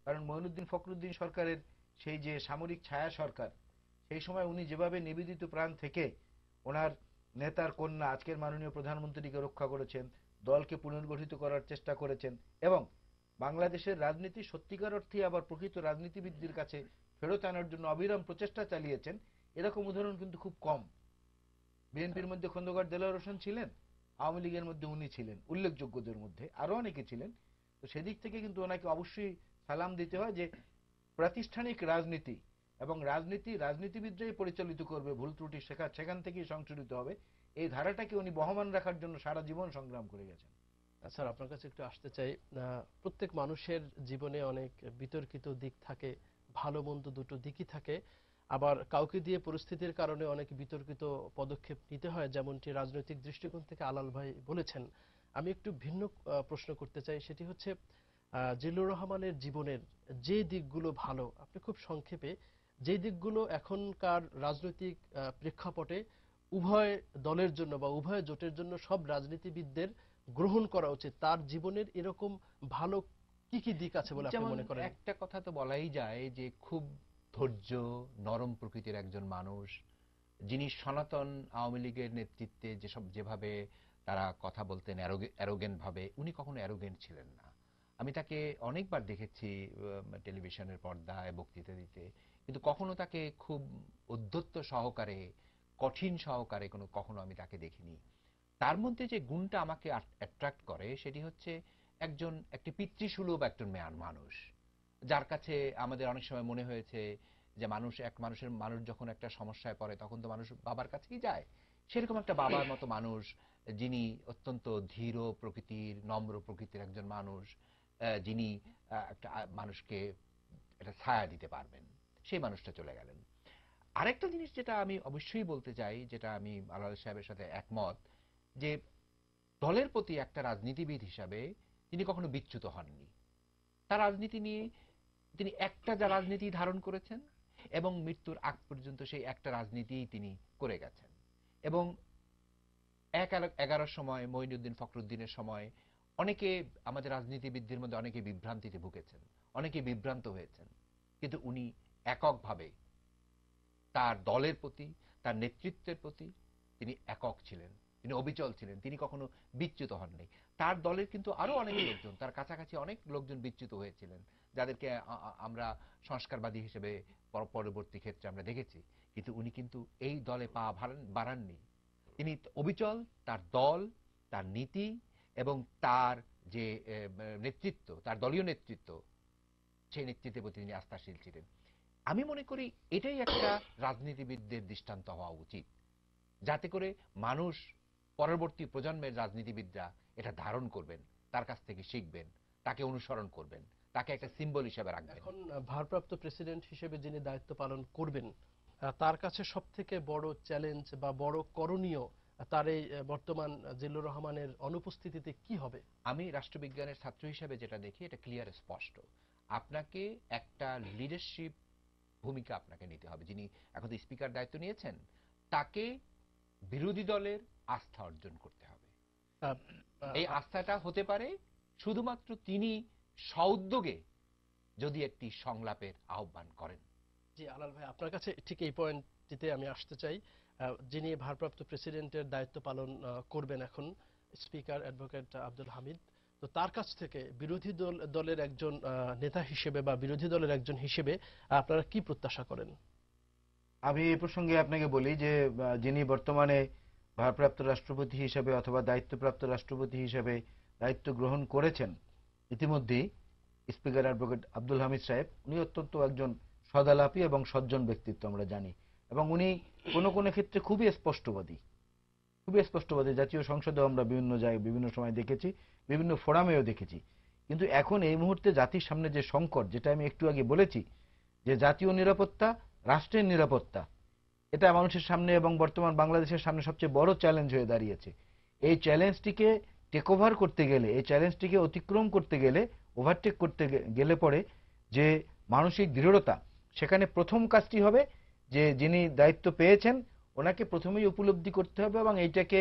কারণ মঈনুদ্দিন ফখরুদ্দিন সরকারের সেই যে সামরিক ছায়া সরকার, সেই সময় উনি যেভাবে নিবেদিত প্রাণ থেকে ওনার নেতার কন্যা আজকের মাননীয় প্রধানমন্ত্রীকে রক্ষা করেছেন, দলকে পুনর্গঠিত করার চেষ্টা করেছেন, এবং বাংলাদেশের রাজনীতি সত্যিকার অর্থে আবার প্রকৃত রাজনীতিবিদদের কাছে ফেরত আনার জন্য অবিরাম প্রচেষ্টা চালিয়েছেন, এরকম উদাহরণ কিন্তু খুব কম। বিএনপির মধ্যে খন্দকার দেলোয়ার হোসেন ছিলেন, আওয়ামী লীগের মধ্যে উনি ছিলেন উল্লেখযোগ্যদের মধ্যে, আরো অনেকে ছিলেন। তো সেদিক থেকে কিন্তু ওনাকে অবশ্যই সালাম দিতে হয় যে প্রাতিষ্ঠানিক রাজনীতি এবং রাজনীতিবিদরাই পরিচালিত করবে, ভুল ত্রুটি সেখান থেকেই সংশোধিত হবে, এই ধারাটাকে উনি বহমান রাখার জন্য সারা জীবন সংগ্রাম করে গেছেন। স্যার, আপনার কাছে একটু আসতে চাই। প্রত্যেক মানুষের জীবনে অনেক বিতর্কিত দিক থাকে, ভালো মন্দ দুটো দিকই থাকে। আবার কাউকে দিয়ে পরিস্থিতির কারণে অনেক বিতর্কিত পদক্ষেপ নিতে হয়, যেমনটি রাজনৈতিক দৃষ্টিকোণ থেকে আলাল ভাই বলেছেন। আমি একটু ভিন্ন প্রশ্ন করতে চাই, সেটি হচ্ছে জিল্লুর রহমানের জীবনের যে দিকগুলো ভালো, আপনি খুব সংক্ষেপে যে দিকগুলো এখনকার রাজনৈতিক প্রেক্ষাপটে উভয় দলের জন্য বা উভয় জোটের জন্য সব রাজনীতিবিদদের গ্রহণ করা উচিত, তার জীবনের এরকম ভালো কি কি দিক আছে বলে আপনি যেমন মনে করেন? একটা কথা তো বলাই যায় যে খুব ধৈর্য, নরম প্রকৃতির একজন মানুষ, যিনি সনাতন আওয়ামী লীগের নেতৃত্বে যেভাবে তারা কথা বলতেন অ্যারোগেন্ট ভাবে, উনি কখনো অ্যারোগেন্ট ছিলেন না। আমি তাকে অনেকবার দেখেছি টেলিভিশনের পর্দায় বক্তৃতা দিতে, কিন্তু কখনো তাকে খুব উদ্ধত্ত সহকারে, কঠিন সহকারে কখনো আমি তাকে দেখিনি। তার মধ্যে যে গুণটা আমাকে অ্যাট্রাক্ট করে সেটি হচ্ছে একটি পিতৃসুলভ একজন মানুষ, যার কাছে আমাদের অনেক সময় মনে হয়েছে যে মানুষ যখন একটা সমস্যায় পড়ে তখন তো মানুষ বাবার কাছেই যায়। সেরকম একটা বাবার মতো মানুষ, যিনি অত্যন্ত ধীর প্রকৃতির, নম্র প্রকৃতির একজন মানুষ, যিনি একটা মানুষকে একটা ছায়া দিতে পারবেন, সেই মানুষটা চলে গেলেন। আরেকটা জিনিস যেটা আমি অবশ্যই বলতে চাই, যেটা আমি আলাল সাহেবের সাথে একমত, যে দলের প্রতি একটা রাজনীতিবিদ হিসাবে তিনি কখনো বিচ্যুত হননি। তার রাজনীতি নিয়ে তিনি একটা যা রাজনীতি ধারণ করেছেন এবং মৃত্যুর আগ পর্যন্ত সেই একটা রাজনীতিই তিনি করে গেছেন। এবং 11 সময় মঈনুদ্দিন ফখরুদ্দিনের সময় অনেকে, আমাদের রাজনীতিবিদদের মধ্যে অনেকে বিভ্রান্তিতে ভুগেছেন, অনেকে বিভ্রান্ত হয়েছেন, কিন্তু উনি এককভাবে তার দলের প্রতি, তার নেতৃত্বের প্রতি তিনি একক ছিলেন, তিনি অবিচল ছিলেন, তিনি কখনো বিচ্যুত হননি। তার দলের কিন্তু আরো অনেক লোকজন, তার কাছাকাছি অনেক লোকজন বিচ্যুত হয়েছিলেন, যাদেরকে আমরা সংস্কারবাদী হিসেবে পরবর্তী ক্ষেত্রে আমরা দেখেছি, কিন্তু উনি কিন্তু এই দলে পা বাড়াননি। তিনি অবিচল, তার দল, তার নীতি এবং তার যে নেতৃত্ব, তার দলীয় নেতৃত্ব, সেই নেতৃত্বের প্রতি তিনি আস্থাশীল ছিলেন। আমি মনে করি এটাই একটা রাজনীতিবিদদের দৃষ্টান্ত হওয়া উচিত, যাতে করে মানুষ, পরবর্তী প্রজন্মের রাজনীতিবিদরা এটা ধারণ করবেন, তার কাছ থেকে শিখবেন, তাকে অনুসরণ করবেন, তাকে একটা সিম্বল হিসেবে রাখবেন। এখন ভারপ্রাপ্ত প্রেসিডেন্ট হিসেবে যিনি দায়িত্ব পালন করবেন, তার কাছে সব থেকে বড় চ্যালেঞ্জ বা বড় করণীয় তার এই বর্তমান জিল্লুর রহমানের অনুপস্থিতিতে কি হবে? আমি রাষ্ট্রবিজ্ঞানের ছাত্র হিসেবে যেটা দেখি, এটা ক্লিয়ার, স্পষ্ট। আপনাকে একটা লিডারশিপ ভূমিকা আপনাকে নিতে হবে। যিনি এখন স্পিকার দায়িত্ব নিয়েছেন, তাকে বিরোধী দলের আস্থা অর্জন করতে হবে। আহ, এই আহ, আস্থাটা হতে পারে শুধুমাত্র তিনি সউদ্যোগে যদি একটি সংলাপের আহ্বান করেন। জি আলাল ভাই, আপনার কাছে ঠিক এই পয়েন্টটিতে আমি আসতে চাই। যিনি ভারপ্রাপ্ত প্রেসিডেন্টের দায়িত্ব পালন করবেন এখন, স্পিকার অ্যাডভোকেট আব্দুল হামিদ, তো তার কাছ থেকে বিরোধী দলের একজন নেতা হিসেবে বা বিরোধী দলের একজন হিসেবে আপনারা কি প্রত্যাশা করেন? আমি এই প্রসঙ্গে আপনাকে বলি যে যিনি বর্তমানে ভারপ্রাপ্ত রাষ্ট্রপতি হিসেবে অথবা দায়িত্বপ্রাপ্ত রাষ্ট্রপতি হিসেবে দায়িত্ব গ্রহণ করেছেন ইতিমধ্যেই, স্পিকার অ্যাডভোকেট আব্দুল হামিদ সাহেব, উনি অত্যন্ত একজন সদালাপী এবং সজ্জন ব্যক্তিত্ব আমরা জানি, এবং উনি কোনো কোনো ক্ষেত্রে খুবই স্পষ্টবাদী। জাতীয় সংসদেও আমরা বিভিন্ন জায়গায় বিভিন্ন সময় দেখেছি, বিভিন্ন ফোরামেও দেখেছি। কিন্তু এখন এই মুহূর্তে জাতির সামনে যে সংকট, যেটা আমি একটু আগে বলেছি, যে জাতীয় নিরাপত্তা, রাষ্ট্রের নিরাপত্তা, এটা মানুষের সামনে এবং বর্তমান বাংলাদেশের সামনে সবচেয়ে বড় চ্যালেঞ্জ হয়ে দাঁড়িয়েছে। এই চ্যালেঞ্জটিকে টেক ওভার করতে গেলে, এই চ্যালেঞ্জটিকে অতিক্রম করতে গেলে, ওভারটেক করতে গেলে পরে যে মানসিক দৃঢ়তা, সেখানে প্রথম কাজটি হবে যে যিনি দায়িত্ব পেয়েছেন ওনাকে প্রথমেই উপলব্ধি করতে হবে এবং এইটাকে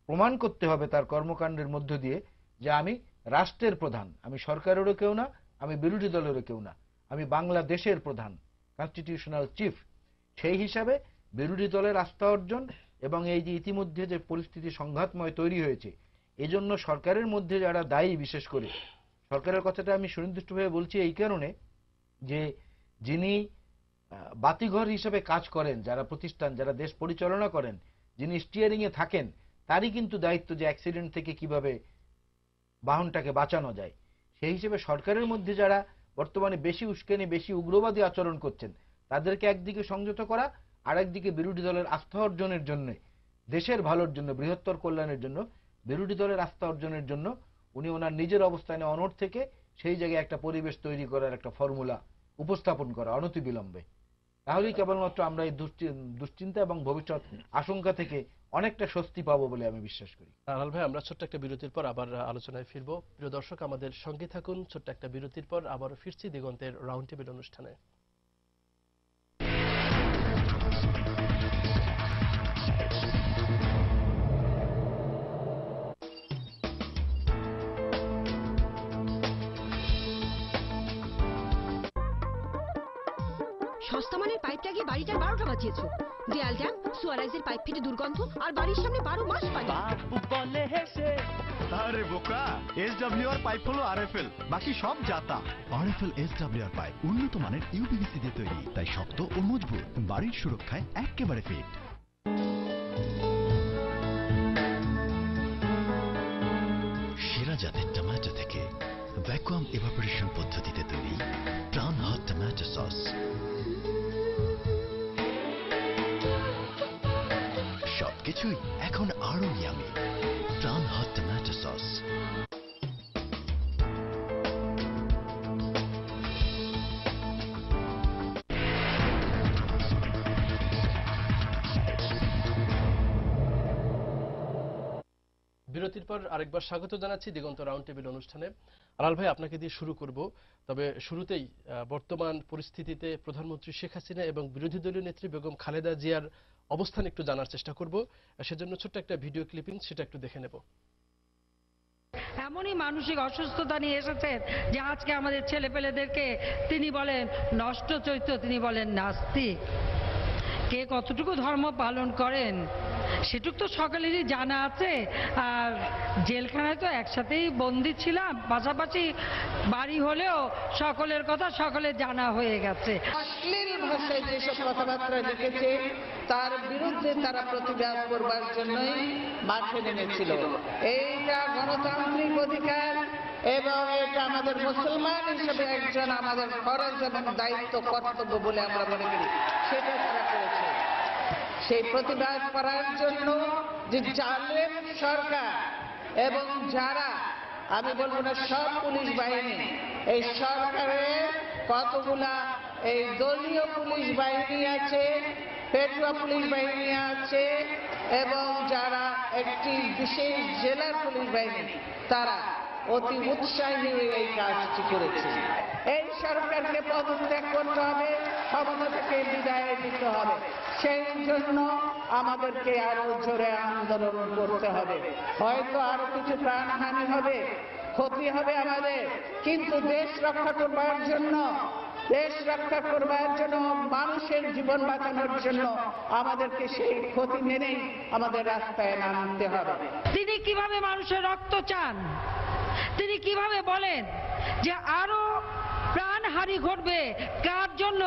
প্রমাণ করতে হবে তার কর্মকাণ্ডের মধ্য দিয়ে যে আমি রাষ্ট্রের প্রধান, আমি সরকারেরও কেউ না, আমি বিরোধী দলেরও কেউ না, আমি বাংলাদেশের প্রধান, কনস্টিটিউশনাল চিফ। সেই হিসাবে বিরোধী দলের আস্থা অর্জন এবং এই যে ইতিমধ্যে যে পরিস্থিতি সংঘাতময় তৈরি হয়েছে, এজন্য সরকারের মধ্যে যারা দায়ী, বিশেষ করে সরকারের কথাটা আমি সুনির্দিষ্টভাবে বলছি এই কারণে যে যিনি বাতিঘর হিসেবে কাজ করেন, যারা প্রতিষ্ঠান, যারা দেশ পরিচালনা করেন, যিনি স্টিয়ারিং এ থাকেন, তারই কিন্তু দায়িত্ব যে অ্যাক্সিডেন্ট থেকে কিভাবে বাহনটাকে বাঁচানো যায়। সেই হিসেবে সরকারের মধ্যে যারা বর্তমানে বেশি উস্কানি, বেশি উগ্রবাদী আচরণ করছেন, তাদেরকে একদিকে সংযত করা, আর একদিকে বিরোধী দলের আস্থা অর্জনের জন্য, দেশের ভালোর জন্য, বৃহত্তর কল্যাণের জন্য, বিরোধী দলের আস্থা অর্জনের জন্য উনি ওনার নিজের অবস্থানে অনড় থেকে সেই জায়গায় একটা পরিবেশ তৈরি করার একটা ফর্মুলা উপস্থাপন করা অনতিবিলম্বে। তাহলেই কেবলমাত্র আমরা এই দুশ্চিন্তা এবং ভবিষ্যৎ আশঙ্কা থেকে অনেকটা স্বস্তি পাবো বলে আমি বিশ্বাস করি। আলাল ভাই, আমরা ছোট্ট একটা বিরতির পর আবার আলোচনায় ফিরবো। প্রিয় দর্শক, আমাদের সঙ্গে থাকুন। ছোট্ট একটা বিরতির পর আবারও ফিরছি দিগন্তের রাউন্ড টেবিল অনুষ্ঠানে। সস্তা মানের পাইপ লাগিয়ে বাড়িটার 12টা বাঁচিয়েছো। দেয়ালটা সুয়ারাইজের পাইপ ফেটে দুর্গন্ধ, আর বাড়ির সামনে 12 মাস পানি। বাবু বলে হেসে, আরে বোকা, এসডব্লিউআর পাইপ হলো আরএফএল, বাকি সব জাতা। আরএফএল এসডব্লিউআর পাইপ উন্নত মানের ইউপিভিসি দিয়ে তৈরি, তাই শক্ত ও মজবুত, বাড়ির সুরক্ষায় একেবারে ফিট। সেরা জাতের টমেটো থেকে ভ্যাকুয়াম এভাপোরেশন পদ্ধতিতে তৈরি প্রাণ হট টমেটো সস। সবকিছুই এখন আরো ইয়ামি। প্রাণ হট টমেটো সস। বিরতির পর আরেকবার স্বাগত জানাচ্ছি দিগন্ত রাউন্ড টেবিল অনুষ্ঠানে। আলাল ভাই, আপনাকে দিয়ে শুরু করব। তবে শুরুতেই বর্তমান পরিস্থিতিতে প্রধানমন্ত্রী শেখ হাসিনা এবং বিরোধী দলীয় নেত্রী বেগম খালেদা জিয়ার অবস্থান একটু জানার চেষ্টা করব। সেজন্য ছোট্ট একটা ভিডিও ক্লিপিং, সেটা একটু দেখে নেব। এমনই মানসিক অসুস্থতা নিয়ে এসেছেন যে আজকে আমাদের ছেলেপেলেদেরকে তিনি বলেন নষ্ট চৈত্র, তিনি বলেন নাস্তিক। কে কতটুকু ধর্ম পালন করেন সেটুক তো সকলেরই জানা আছে। আর জেলখানায় তো একসাথেই বন্দি ছিলাম, পাশাপাশি বাড়ি হলেও সকলের কথা সকলের জানা হয়ে গেছে। অশ্লীল ভাষায় যেসব কথাবার্তা লিখেছে তার বিরুদ্ধে তারা প্রতিবাদ করবার জন্যই মাঠে নেমেছিল। এইটা গণতান্ত্রিক অধিকার এবং এটা আমাদের মুসলমান হিসেবে একজন আমাদের ফরজ এবং দায়িত্ব, কর্তব্য বলে আমরা মনে করি। সেটা তারা করেছে। সেই প্রতিবাদ করার জন্য যে জালেম সরকার এবং যারা, আমি বলবো না সব পুলিশ বাহিনী, এই সরকারের কতগুলা এই দলীয় পুলিশ বাহিনী আছে, পেটুয়া পুলিশ বাহিনী আছে এবং যারা একটি বিশেষ জেলার পুলিশ বাহিনী, তারা অতি উৎসাহী হয়ে এই কাজটি করেছে। এই সরকারকে পদত্যাগ করতে হবে, ক্ষমতা থেকে বিদায় দিতে হবে। সেই জন্য আমাদেরকে আরো জোরে আন্দোলন করতে হবে। হয়তো আরো কিছু প্রাণহানি হবে, ক্ষতি হবে আমাদের, কিন্তু দেশ রক্ষা করবার জন্য, মানুষের জীবন বাঁচানোর জন্য আমাদেরকে সেই ক্ষতি মেনেই আমাদের রাস্তায় নামতে হবে। তিনি কিভাবে মানুষের রক্ত চান, তিনি কিভাবে বলেন যে আরো প্রাণহানি ঘটবে, কার জন্য?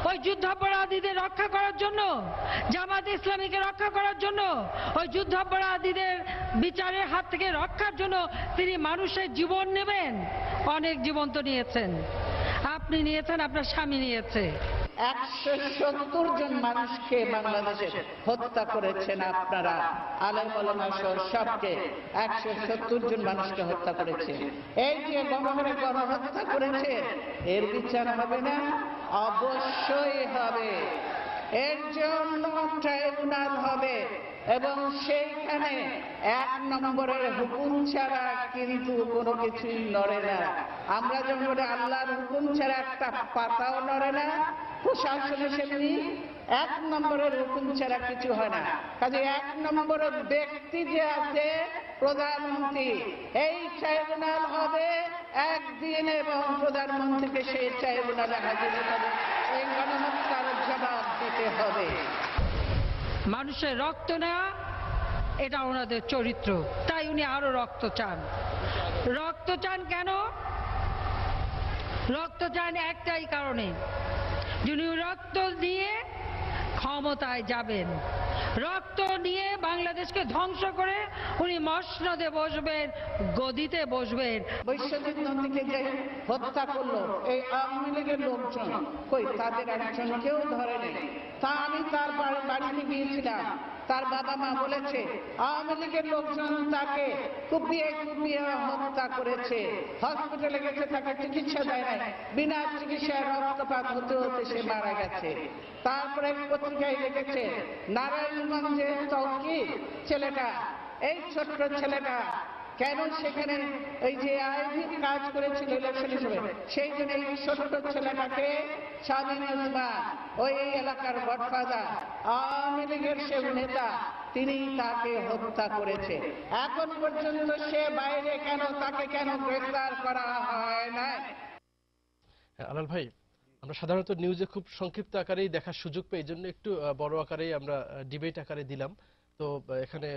ওই যুদ্ধাপরাধীদের রক্ষা করার জন্য, জামাত ইসলামীকে রক্ষা করার জন্য, ওই যুদ্ধাপরাধীদের বিচারের হাত থেকে রক্ষার জন্য তিনি মানুষের জীবন নেবেন। অনেক জীবন তো নিয়েছেন, আপনি নিয়েছেন, আপনার স্বামী নিয়েছে। 170 জন মানুষকে বাংলাদেশে হত্যা করেছেন আপনারা, আলেম ওলামা সহ সবকে 170 জন মানুষকে হত্যা করেছে। এই যে গণহারে গণহত্যা করেছে, এর বিচার হবে না? অবশ্যই হবে। এর জন্য ট্রাইব্যুনাল হবে এবং সেইখানে 1 নম্বরের হুকুম ছাড়া কিন্তু কোনো কিছুই নড়ে না। আমরা যেমন আল্লাহর হুকুম ছাড়া একটা পাতাও নড়ে না, প্রশাসনে সেমনি 1 নম্বরের হুকুম ছাড়া কিছু হয় না। কাজে 1 নম্বরের ব্যক্তি যে আছে প্রধানমন্ত্রী, এই ট্রাইব্যুনাল হবে একদিন এবং প্রধানমন্ত্রীকে সেই ট্রাইব্যুনালে হাজির করে এই গণহত্যার জবাব দিতে হবে। মানুষের রক্ত নেওয়া এটা ওনাদের চরিত্র, তাই উনি আরো রক্ত চান। রক্ত চান কেন? রক্ত চান একটাই কারণে, যিনি রক্ত দিয়ে ক্ষমতায় যাবেন, রক্ত নিয়ে বাংলাদেশকে ধ্বংস করে উনি মসনদে বসবেন, গদিতে বসবেন। বৈশ্বজিৎ নন্দীকে যে হত্যা করলো এই আওয়ামী লীগের লোকজন, কই তাদের একজনকেও ধরে নেই। তা আমি তার বাড়িতে গিয়েছিলাম, তার বাবা মা বলেছে আওয়ামী লীগের লোকজন তাকে কুপিয়ে কুপিয়ে হত্যা করেছে, হসপিটালে গেছে, তাকে চিকিৎসা দেয় নাই, বিনা চিকিৎসায় রক্তপাত হতে হতে সে মারা গেছে। তারপরে পত্রিকায় লিখেছে নারায়ণগঞ্জের তৌকির ছেলেটা, এই ছোট্ট ছেলেটা কেন সেখানে এই যে আইভি কাজ করেছিল ইলেকশন হিসেবে, সেই জন্য এই ছোট্ট ছেলেটাকে শামীম ওসমান ওই এলাকার গডফাদার আওয়ামী লীগের সে নেতা, তিনি তাকে হত্যা করেছে। এখন পর্যন্ত সে বাইরে কেন, তাকে কেন গ্রেফতার করা হয় না? আলাল ভাই, আমরা সাধারণত নিউজে খুব সংক্ষিপ্ত আকারেই দেখার সুযোগ পাই, এই জন্য একটু বড় আকারেই আমরা ডিবেট আকারে দিলাম। তো এখানে